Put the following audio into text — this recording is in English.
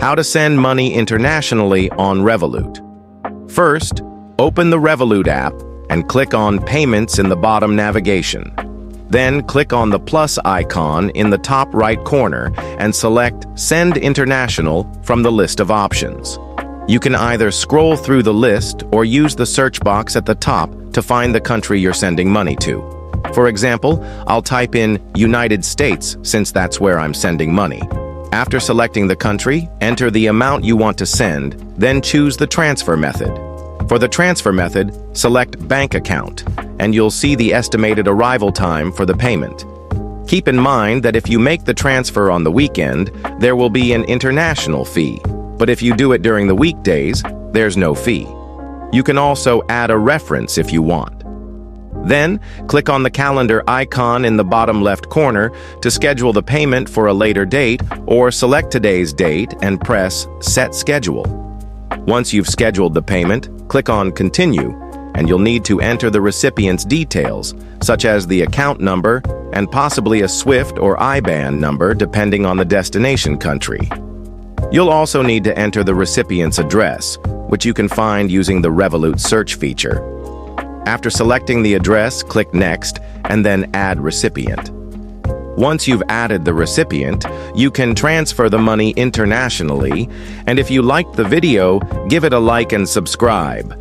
How to send money internationally on Revolut. First, open the Revolut app and click on Payments in the bottom navigation. Then click on the plus icon in the top right corner and select Send International from the list of options. You can either scroll through the list or use the search box at the top to find the country you're sending money to. For example, I'll type in United States since that's where I'm sending money. After selecting the country, enter the amount you want to send, then choose the transfer method. For the transfer method, select Bank Account, and you'll see the estimated arrival time for the payment. Keep in mind that if you make the transfer on the weekend, there will be an international fee, but if you do it during the weekdays, there's no fee. You can also add a reference if you want. Then, click on the calendar icon in the bottom left corner to schedule the payment for a later date, or select today's date and press Set Schedule. Once you've scheduled the payment, click on Continue, and you'll need to enter the recipient's details, such as the account number and possibly a SWIFT or IBAN number depending on the destination country. You'll also need to enter the recipient's address, which you can find using the Revolut search feature. After selecting the address, click Next, and then Add Recipient. Once you've added the recipient, you can transfer the money internationally, and if you liked the video, give it a like and subscribe.